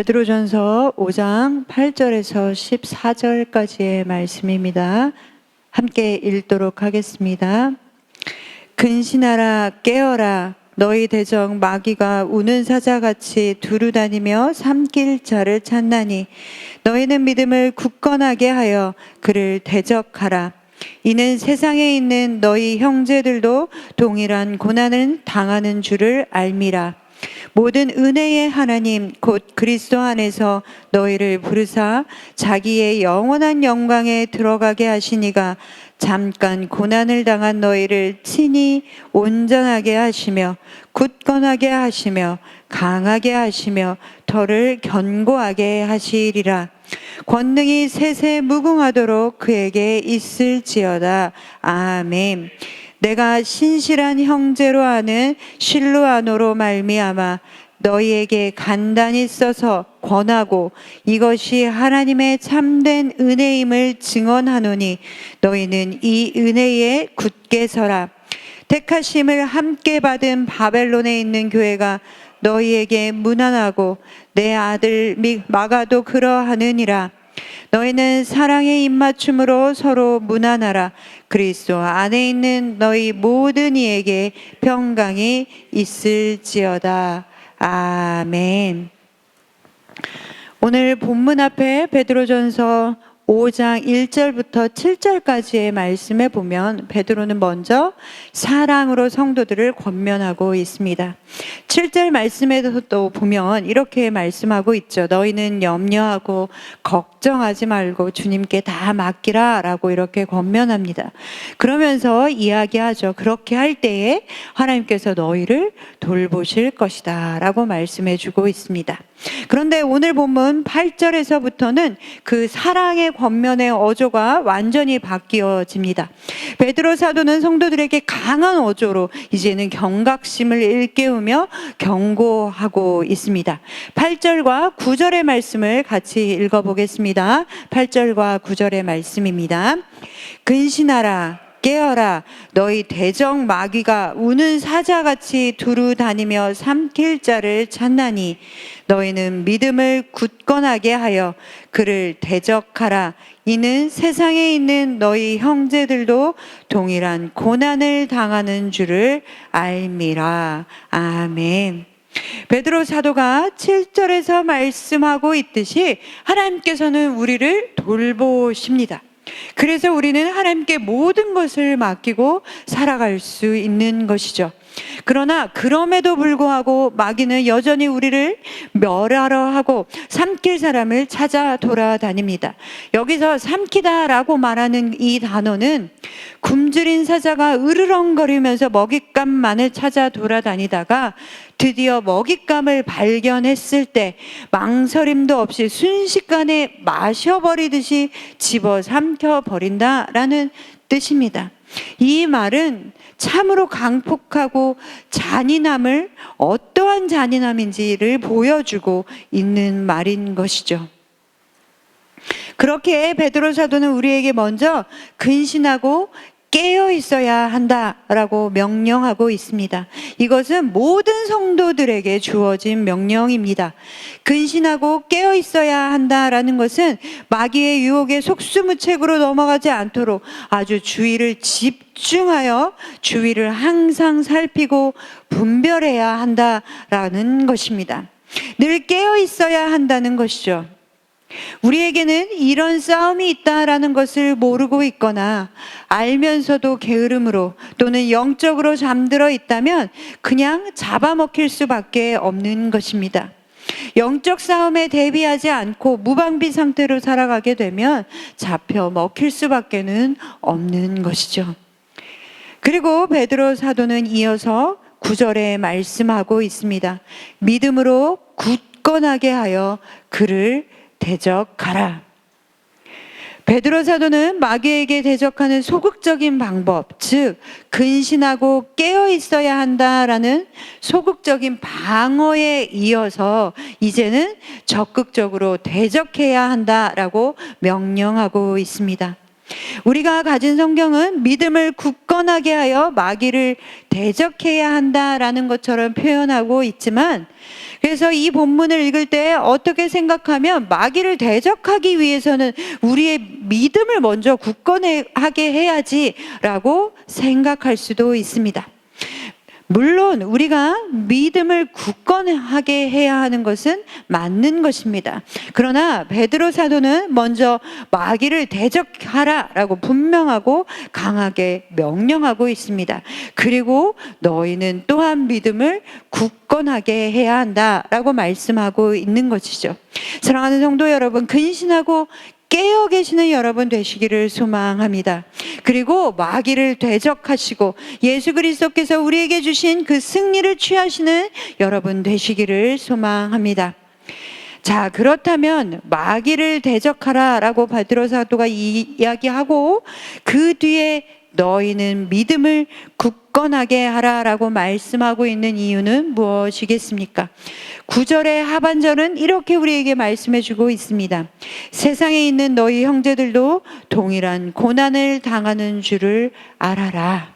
베드로전서 5장 8절에서 14절까지의 말씀입니다. 함께 읽도록 하겠습니다. 근신하라, 깨어라. 너희 대적 마귀가 우는 사자같이 두루다니며 삼킬 자를 찾나니 너희는 믿음을 굳건하게 하여 그를 대적하라. 이는 세상에 있는 너희 형제들도 동일한 고난을 당하는 줄을 알미라. 모든 은혜의 하나님 곧 그리스도 안에서 너희를 부르사 자기의 영원한 영광에 들어가게 하시니가 잠깐 고난을 당한 너희를 친히 온전하게 하시며 굳건하게 하시며 강하게 하시며 터를 견고하게 하시리라. 권능이 세세 무궁하도록 그에게 있을지어다. 아멘. 내가 신실한 형제로 아는 실로아노로 말미암아 너희에게 간단히 써서 권하고 이것이 하나님의 참된 은혜임을 증언하노니 너희는 이 은혜에 굳게 서라. 택하심을 함께 받은 바벨론에 있는 교회가 너희에게 무난하고 내 아들 마가도 그러하느니라. 너희는 사랑의 입맞춤으로 서로 무난하라. 그리스도 안에 있는 너희 모든 이에게 평강이 있을지어다. 아멘. 오늘 본문 앞에 베드로전서 5장 1절부터 7절까지의 말씀에 보면 베드로는 먼저 사랑으로 성도들을 권면하고 있습니다. 7절 말씀에도 보면 이렇게 말씀하고 있죠. 너희는 염려하고 걱정하지 말고 주님께 다 맡기라 라고 이렇게 권면합니다. 그러면서 이야기하죠. 그렇게 할 때에 하나님께서 너희를 돌보실 것이다 라고 말씀해 주고 있습니다. 그런데 오늘 본문 8절에서부터는 그 사랑의 권면의 어조가 완전히 바뀌어집니다. 베드로 사도는 성도들에게 강한 어조로 이제는 경각심을 일깨우며 경고하고 있습니다. 8절과 9절의 말씀을 같이 읽어보겠습니다. 8절과 9절의 말씀입니다. 근신하라, 깨어라. 너희 대적 마귀가 우는 사자같이 두루 다니며 삼킬 자를 찾나니 너희는 믿음을 굳건하게 하여 그를 대적하라. 이는 세상에 있는 너희 형제들도 동일한 고난을 당하는 줄을 알미라. 아멘. 베드로 사도가 7절에서 말씀하고 있듯이 하나님께서는 우리를 돌보십니다. 그래서 우리는 하나님께 모든 것을 맡기고 살아갈 수 있는 것이죠. 그러나 그럼에도 불구하고 마귀는 여전히 우리를 멸하려 하고 삼킬 사람을 찾아 돌아다닙니다. 여기서 삼키다라고 말하는 이 단어는 굶주린 사자가 으르렁거리면서 먹잇감만을 찾아 돌아다니다가 드디어 먹잇감을 발견했을 때 망설임도 없이 순식간에 마셔버리듯이 집어삼켜버린다라는 뜻입니다. 이 말은 참으로 강폭하고 잔인함을 어떠한 잔인함인지를 보여주고 있는 말인 것이죠. 그렇게 베드로 사도는 우리에게 먼저 근신하고 깨어 있어야 한다라고 명령하고 있습니다. 이것은 모든 성도들에게 주어진 명령입니다. 근신하고 깨어 있어야 한다라는 것은 마귀의 유혹에 속수무책으로 넘어가지 않도록 아주 주의를 집중하여 주위를 항상 살피고 분별해야 한다라는 것입니다. 늘 깨어 있어야 한다는 것이죠. 우리에게는 이런 싸움이 있다라는 것을 모르고 있거나 알면서도 게으름으로 또는 영적으로 잠들어 있다면 그냥 잡아먹힐 수밖에 없는 것입니다. 영적 싸움에 대비하지 않고 무방비 상태로 살아가게 되면 잡혀 먹힐 수밖에는 없는 것이죠. 그리고 베드로 사도는 이어서 9절에 말씀하고 있습니다. 믿음으로 굳건하게 하여 그를 대적하라. 베드로 사도는 마귀에게 대적하는 소극적인 방법, 즉 근신하고 깨어 있어야 한다라는 소극적인 방어에 이어서 이제는 적극적으로 대적해야 한다라고 명령하고 있습니다. 우리가 가진 성경은 믿음을 굳건하게 하여 마귀를 대적해야 한다라는 것처럼 표현하고 있지만, 그래서 이 본문을 읽을 때 어떻게 생각하면 마귀를 대적하기 위해서는 우리의 믿음을 먼저 굳건하게 해야지라고 생각할 수도 있습니다. 물론 우리가 믿음을 굳건하게 해야 하는 것은 맞는 것입니다. 그러나 베드로 사도는 먼저 마귀를 대적하라라고 분명하고 강하게 명령하고 있습니다. 그리고 너희는 또한 믿음을 굳건하게 해야 한다라고 말씀하고 있는 것이죠. 사랑하는 성도 여러분, 근신하고 깨어 계시는 여러분 되시기를 소망합니다. 그리고 마귀를 대적하시고 예수 그리스도께서 우리에게 주신 그 승리를 취하시는 여러분 되시기를 소망합니다. 자, 그렇다면 마귀를 대적하라라고 베드로 사도가 이야기하고 그 뒤에 너희는 믿음을 굳건하게 하라라고 말씀하고 있는 이유는 무엇이겠습니까? 9절의 하반절은 이렇게 우리에게 말씀해 주고 있습니다. 세상에 있는 너희 형제들도 동일한 고난을 당하는 줄을 알아라.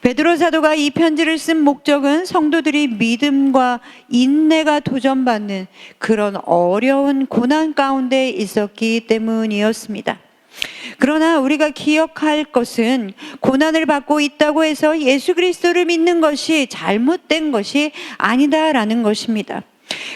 베드로 사도가 이 편지를 쓴 목적은 성도들이 믿음과 인내가 도전받는 그런 어려운 고난 가운데 있었기 때문이었습니다. 그러나 우리가 기억할 것은 고난을 받고 있다고 해서 예수 그리스도를 믿는 것이 잘못된 것이 아니다라는 것입니다.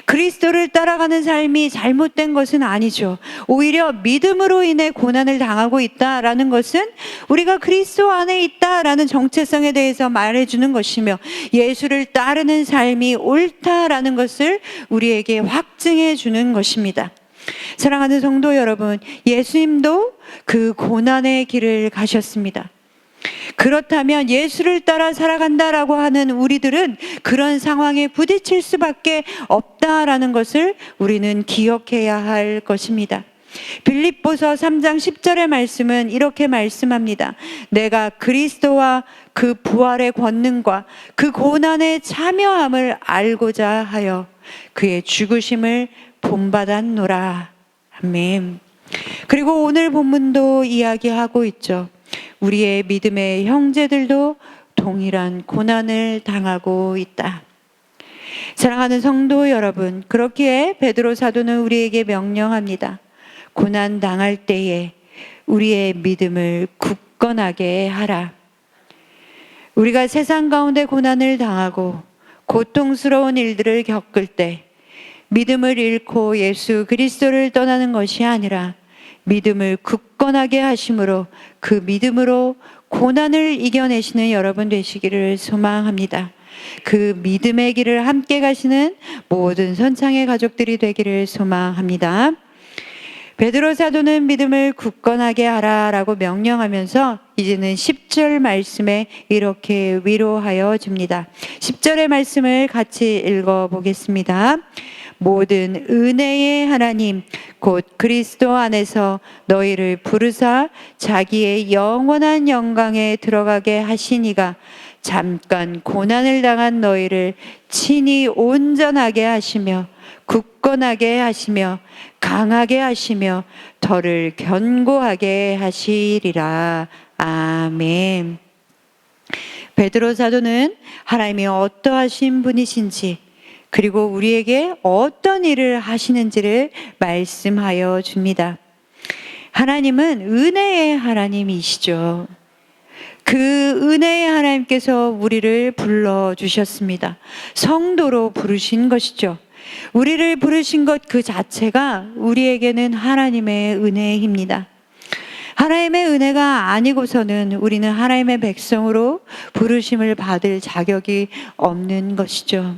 그리스도를 따라가는 삶이 잘못된 것은 아니죠. 오히려 믿음으로 인해 고난을 당하고 있다라는 것은 우리가 그리스도 안에 있다라는 정체성에 대해서 말해주는 것이며, 예수를 따르는 삶이 옳다라는 것을 우리에게 확증해 주는 것입니다. 사랑하는 성도 여러분, 예수님도 그 고난의 길을 가셨습니다. 그렇다면 예수를 따라 살아간다라고 하는 우리들은 그런 상황에 부딪힐 수밖에 없다라는 것을 우리는 기억해야 할 것입니다. 빌립보서 3장 10절의 말씀은 이렇게 말씀합니다. 내가 그리스도와 그 부활의 권능과 그 고난의 참여함을 알고자 하여 그의 죽으심을 본받았노라. 아멘. 그리고 오늘 본문도 이야기하고 있죠. 우리의 믿음의 형제들도 동일한 고난을 당하고 있다. 사랑하는 성도 여러분, 그렇기에 베드로 사도는 우리에게 명령합니다. 고난 당할 때에 우리의 믿음을 굳건하게 하라. 우리가 세상 가운데 고난을 당하고 고통스러운 일들을 겪을 때 믿음을 잃고 예수 그리스도를 떠나는 것이 아니라 믿음을 굳건하게 하심으로 그 믿음으로 고난을 이겨내시는 여러분 되시기를 소망합니다. 그 믿음의 길을 함께 가시는 모든 선창의 가족들이 되기를 소망합니다. 베드로 사도는 믿음을 굳건하게 하라라고 명령하면서 이제는 10절 말씀에 이렇게 위로하여 줍니다. 10절의 말씀을 같이 읽어보겠습니다. 모든 은혜의 하나님 곧 그리스도 안에서 너희를 부르사 자기의 영원한 영광에 들어가게 하시니가 잠깐 고난을 당한 너희를 친히 온전하게 하시며 굳건하게 하시며 강하게 하시며 더를 견고하게 하시리라. 아멘. 베드로 사도는 하나님이 어떠하신 분이신지, 그리고 우리에게 어떤 일을 하시는지를 말씀하여 줍니다. 하나님은 은혜의 하나님이시죠. 그 은혜의 하나님께서 우리를 불러주셨습니다. 성도로 부르신 것이죠. 우리를 부르신 것 그 자체가 우리에게는 하나님의 은혜입니다. 하나님의 은혜가 아니고서는 우리는 하나님의 백성으로 부르심을 받을 자격이 없는 것이죠.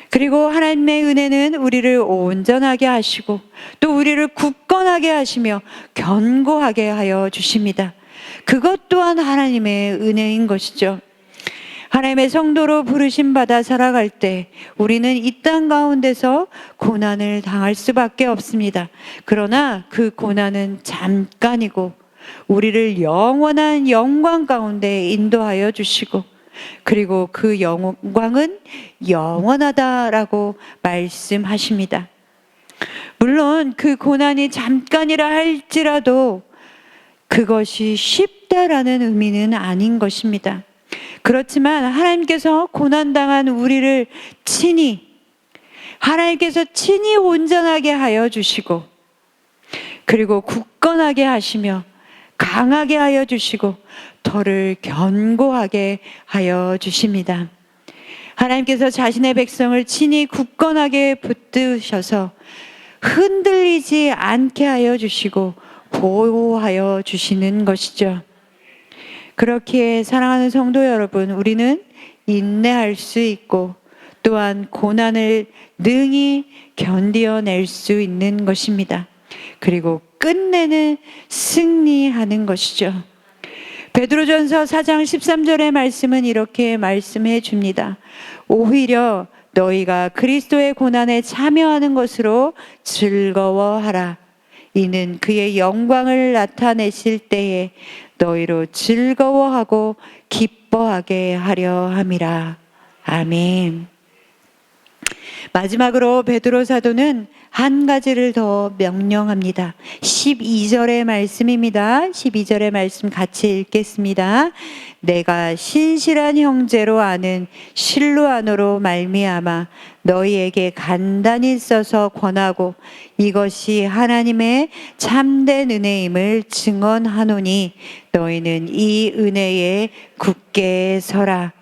그리고 하나님의 은혜는 우리를 온전하게 하시고 또 우리를 굳건하게 하시며 견고하게 하여 주십니다. 그것 또한 하나님의 은혜인 것이죠. 하나님의 성도로 부르심 받아 살아갈 때 우리는 이 땅 가운데서 고난을 당할 수밖에 없습니다. 그러나 그 고난은 잠깐이고 우리를 영원한 영광 가운데 인도하여 주시고, 그리고 그 영광은 영원하다라고 말씀하십니다. 물론 그 고난이 잠깐이라 할지라도 그것이 쉽다라는 의미는 아닌 것입니다. 그렇지만 하나님께서 고난당한 우리를 하나님께서 친히 온전하게 하여 주시고, 그리고 굳건하게 하시며 강하게 하여 주시고 더를 견고하게 하여 주십니다. 하나님께서 자신의 백성을 친히 굳건하게 붙드셔서 흔들리지 않게 하여 주시고 보호하여 주시는 것이죠. 그렇기에 사랑하는 성도 여러분, 우리는 인내할 수 있고 또한 고난을 능히 견디어낼 수 있는 것입니다. 그리고 끝내는 승리하는 것이죠. 베드로전서 4장 13절의 말씀은 이렇게 말씀해 줍니다. 오히려 너희가 그리스도의 고난에 참여하는 것으로 즐거워하라. 이는 그의 영광을 나타내실 때에 너희로 즐거워하고 기뻐하게 하려 함이라. 아멘. 마지막으로 베드로 사도는 한 가지를 더 명령합니다. 12절의 말씀입니다. 12절의 말씀 같이 읽겠습니다. 내가 신실한 형제로 아는 실로아노로 말미암아 너희에게 간단히 써서 권하고 이것이 하나님의 참된 은혜임을 증언하노니 너희는 이 은혜에 굳게 서라.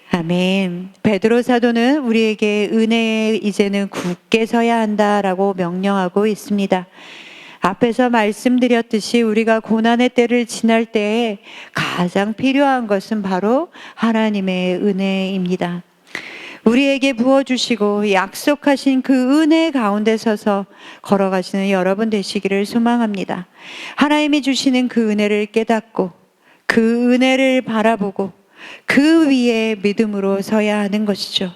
아멘. 베드로 사도는 우리에게 은혜에 이제는 굳게 서야 한다라고 명령하고 있습니다. 앞에서 말씀드렸듯이 우리가 고난의 때를 지날 때에 가장 필요한 것은 바로 하나님의 은혜입니다. 우리에게 부어주시고 약속하신 그 은혜 가운데 서서 걸어가시는 여러분 되시기를 소망합니다. 하나님이 주시는 그 은혜를 깨닫고 그 은혜를 바라보고 그 위에 믿음으로 서야 하는 것이죠.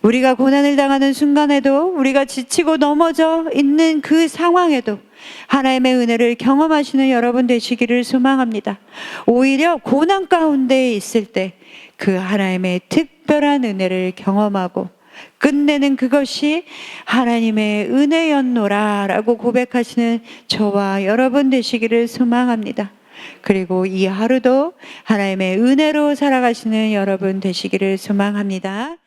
우리가 고난을 당하는 순간에도, 우리가 지치고 넘어져 있는 그 상황에도 하나님의 은혜를 경험하시는 여러분 되시기를 소망합니다. 오히려 고난 가운데 있을 때 그 하나님의 특별한 은혜를 경험하고 끝내는 그것이 하나님의 은혜였노라 라고 고백하시는 저와 여러분 되시기를 소망합니다. 그리고 이 하루도 하나님의 은혜로 살아가시는 여러분 되시기를 소망합니다.